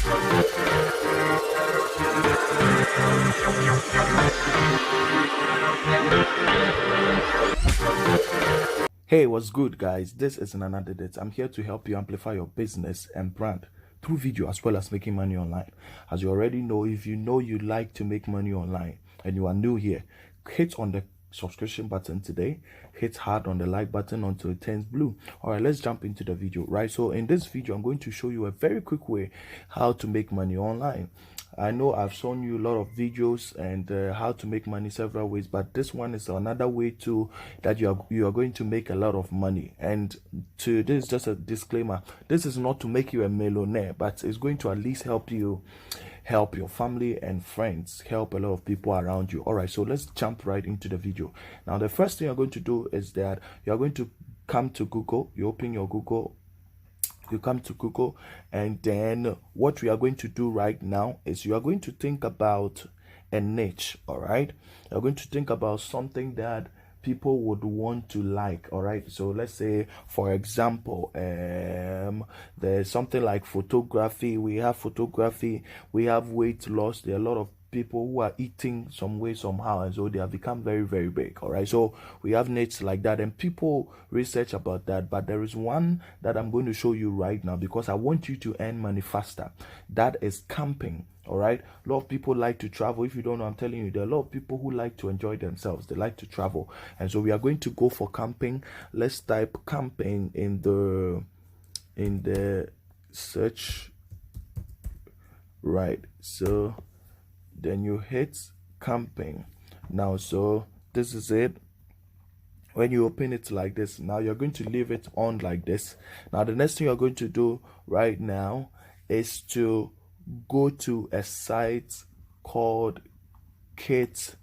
Hey, what's good, guys? This is Nana Dedet. I'm here to help you amplify your business and brand through video as well as making money online. As you already know, if you know you like to make money online and you are new here, hit on the subscription button today, hit hard on the like button until it turns blue. All right, let's jump into the video. Right, so in this video I'm going to show you a very quick way how to make money online. I know I've shown you a lot of videos and how to make money several ways, but this one is another way to that you are going to make a lot of money. And to this is just a disclaimer, this is not to make you a millionaire, but it's going to at least help you help your family and friends, help a lot of people around you. All right, so let's jump right into the video. Now the first thing you're going to do is that you're going to come to Google. You open your Google, you come to Google, and then what we are going to do right now is you are going to think about a niche. All right, you're going to think about something that people would want to like. All right, so let's say for example there's something like photography. We have photography, we have weight loss. There are a lot of people who are eating some way somehow, and so they have become very very big. All right, so we have niches like that and people research about that, but there is one that I'm going to show you right now because I want you to earn money faster. That is camping. All right, a lot of people like to travel. If you don't know, I'm telling you, there are a lot of people who like to enjoy themselves. They like to travel, and so we are going to go for camping. Let's type camping in the search. Right, so then you hit camping. Now, so this is it. When you open it like this, now you're going to leave it on like this. Now the next thing you're going to do right now is to go to a site called kit.co.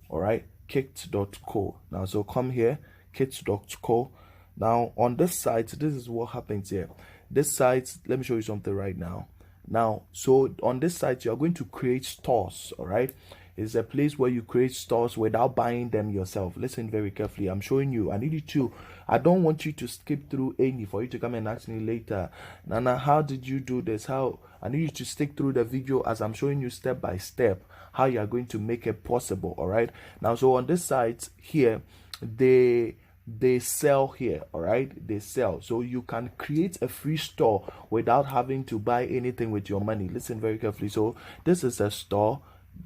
all right, kit.co. Now so come here, kit.co. Now on this site, this is what happens here. This site, let me show you something right now. Now, so on this site, you're going to create stores. All right, it's a place where you create stores without buying them yourself. Listen very carefully. I'm showing you. I need you to, I don't want you to skip through any for you to come and ask me later, Nana, how did you do this? How? I need you to stick through the video as I'm showing you step by step how you are going to make it possible. All right, now so on this site here, they sell here. All right, they sell, so you can create a free store without having to buy anything with your money. Listen very carefully. So this is a store.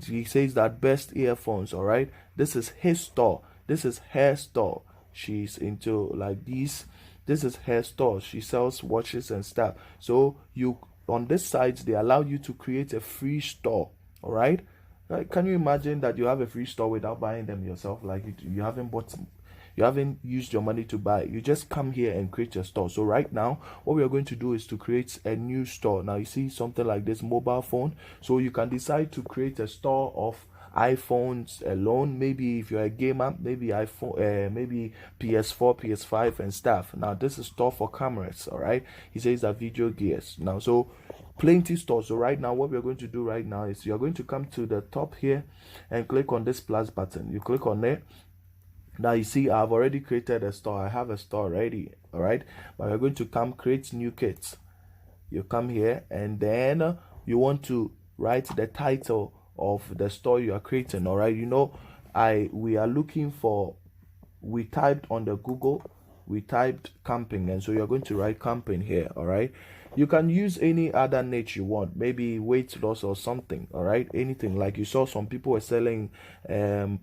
He says that best earphones. All right, this is his store, this is her store. She's into like these. This is her store. She sells watches and stuff. So you on this site, they allow you to create a free store. All right, can you imagine that you have a free store without buying them yourself? Like you haven't bought, you haven't used your money to buy. You just come here and create your store. So right now, what we are going to do is to create a new store. Now you see something like this mobile phone. So you can decide to create a store of iPhones alone. Maybe if you're a gamer, maybe iPhone, maybe PS4, PS5 and stuff. Now this is store for cameras. All right, he says that video gears. Now so plenty stores. So right now what we're going to do right now is you're going to come to the top here and click on this plus button. You click on it. Now you see I've already created a store. I have a store already. All right, but we're going to come create new kits. You come here and then you want to write the title of the store you are creating. All right, you know, we are looking for, we typed on the Google, we typed camping, and so you're going to write camping here. All right, you can use any other niche you want, maybe weight loss or something. All right, anything. Like you saw some people were selling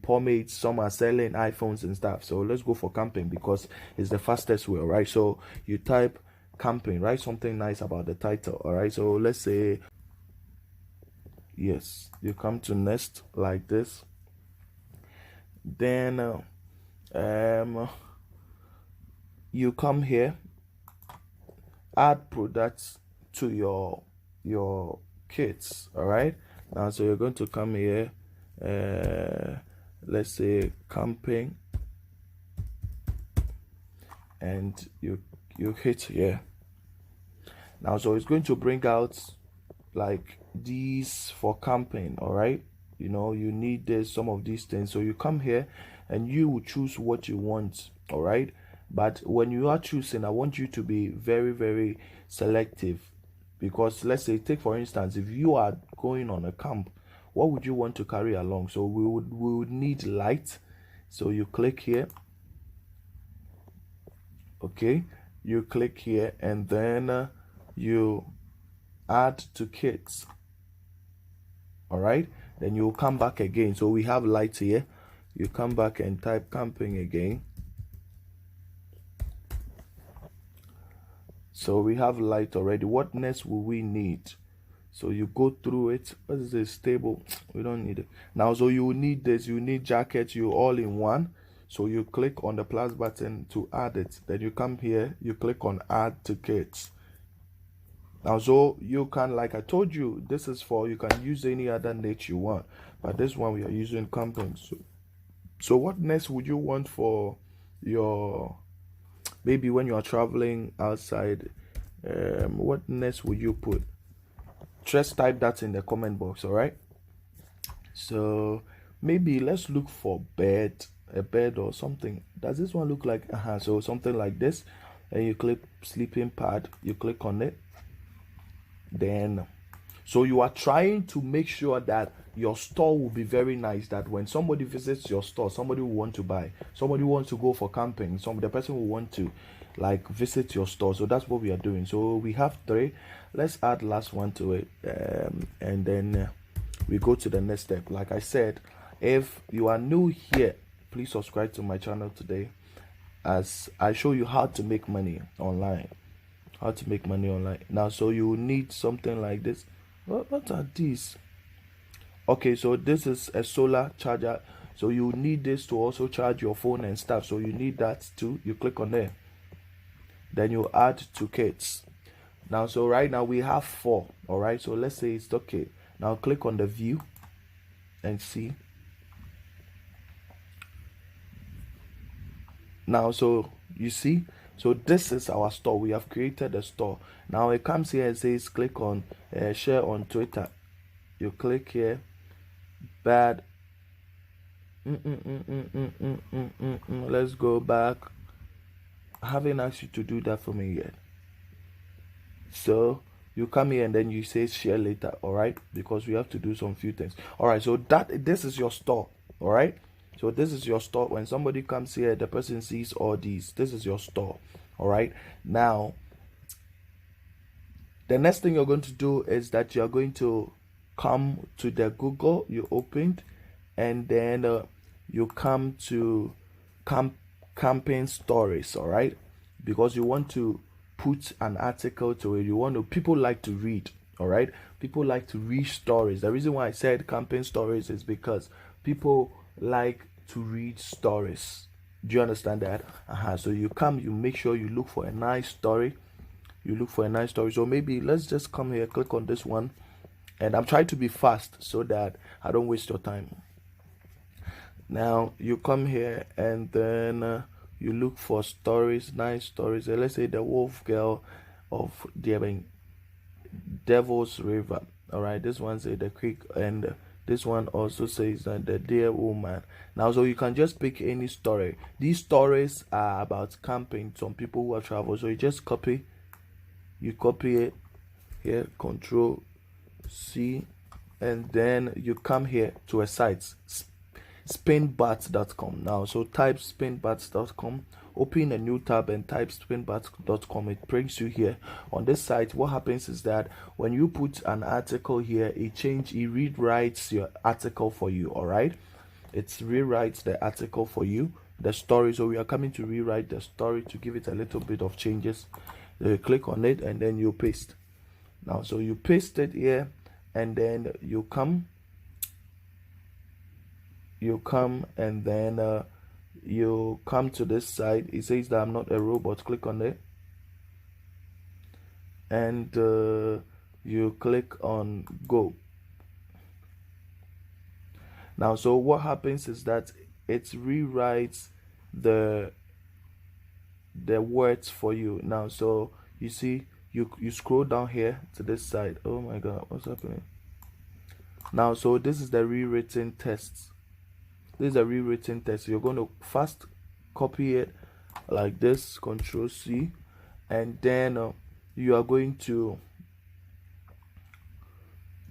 pomades, some are selling iPhones and stuff. So let's go for camping because it's the fastest way. All right, so you type camping, write something nice about the title. All right, so let's say, yes, you come to next like this. Then you come here, add products to your kits. All right, now so you're going to come here, let's say camping, and you hit here. Now so it's going to bring out like these for camping. All right, you know, you need this, some of these things. So you come here and you will choose what you want. All right, but when you are choosing, I want you to be very very selective. because let's say, take for instance, if you are going on a camp, what would you want to carry along? So we would need light. So you click here. Okay, you click here, and then you add to kits. All right, then you'll come back again. So we have light here. You come back and type camping again. So we have light already. What next will we need? So you go through it. What is this table? We don't need it now. So you need this. You need jacket. You all in one. So you click on the plus button to add it. Then you come here. You click on add to kits. Now, so you can, like I told you, this is for, you can use any other niche you want, but this one we are using camping. So what next would you want for your, maybe when you are traveling outside? What next would you put? Just type that in the comment box. All right, so maybe let's look for a bed or something. Does this one look like so something like this? And you click sleeping pad, you click on it. Then so you are trying to make sure that your store will be very nice, that when somebody visits your store, somebody will want to buy, somebody wants to go for camping, the person will want to like visit your store. So that's what we are doing. So we have 3. Let's add last one to it, and then we go to the next step. Like I said, if you are new here, please subscribe to my channel today, as I show you how to make money online. Now, so you need something like this. What are these? Okay, so this is a solar charger. So you need this to also charge your phone and stuff. So you need that too. You click on there. Then you add to kits. Now, so right now we have 4. All right, so let's say it's okay. Now click on the view and see. Now, so you see, so this is our store. We have created a store. Now it comes here and says click on share on Twitter. You click here. Bad. Let's go back. I haven't asked you to do that for me yet. So you come here and then you say share later. All right, because we have to do some few things. All right, so this is your store. All right, so this is your store. When somebody comes here, the person sees all these. This is your store. All right, now the next thing you're going to do is that you're going to come to the Google you opened, and then you come to campaign stories. All right, because you want to put an article to it. People like to read. All right, people like to read stories. The reason why I said campaign stories is because people like to read stories. Do you understand that? So you make sure you look for a nice story. So maybe let's just come here, click on this one, and I'm trying to be fast so that I don't waste your time. Now you come here and then you look for stories, nice stories. Let's say the Wolf Girl of Devil's River. All right, this one says the Creek, and this one also says that the Dear Woman. Now, so you can just pick any story. These stories are about camping. Some people who have traveled. So you just copy it here, Control C, and then you come here to a site, spinbat.com. Now, so type spinbat.com, open a new tab and type spinbat.com. It brings you here on this site. What happens is that when you put an article here, it rewrites your article for you. All right, it rewrites the article for you, the story. So we are coming to rewrite the story to give it a little bit of changes. You click on it and then you paste. Now, so you paste it here, and then you come and then you come to this side. It says that I'm not a robot. Click on it, and you click on go. Now, so what happens is that it rewrites the words for you. Now, so you see, you scroll down here to this side. Oh my god, what's happening now? So this is the rewritten text. You're going to first copy it like this, Control C, and then you are going to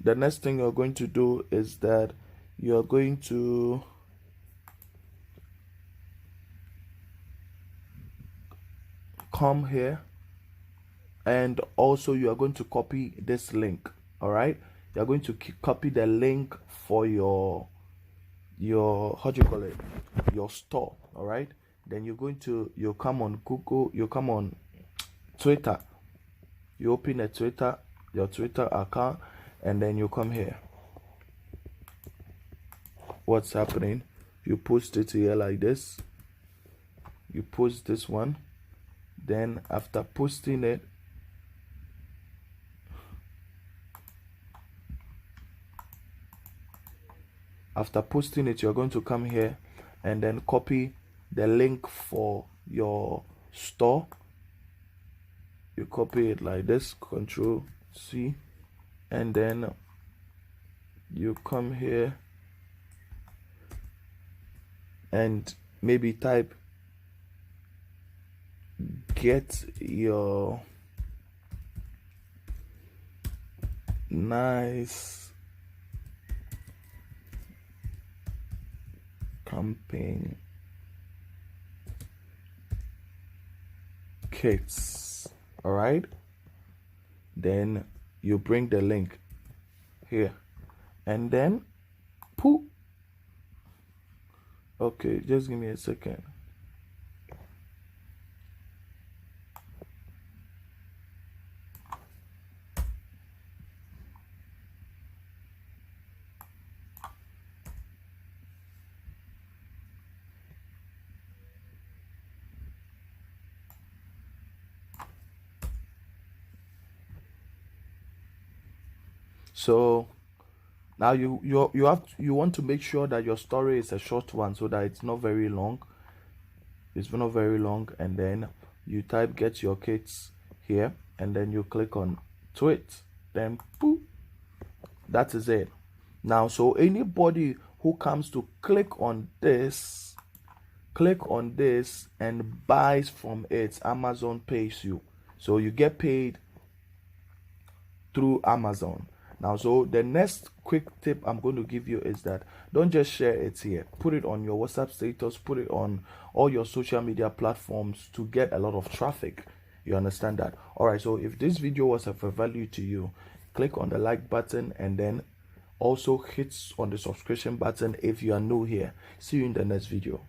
the next thing you're going to do is that you're going to come here, and also you are going to copy this link. All right, you're going to copy the link for your how do you call it, your store. All right, then you come on Google, you come on Twitter, you open your Twitter account, and then you come here. What's happening, you post it here like this, you post this one, then after posting it, you're going to come here and then copy the link for your store. You copy it like this, Control C, and then you come here and maybe type get your nice camping kits. All right, then you bring the link here, and then poof. Okay, just give me a second. So now you want to make sure that your story is a short one, so that it's not very long. It's not very long, and then you type get your kits here, and then you click on tweet, then poof, that is it. Now, so anybody who comes to click on this and buys from it, Amazon pays you. So you get paid through Amazon. Now, so the next quick tip I'm going to give you is that don't just share it here. Put it on your WhatsApp status, put it on all your social media platforms to get a lot of traffic. You understand that? All right, so if this video was of value to you, click on the like button, and then also hit on the subscription button if you are new here. See you in the next video.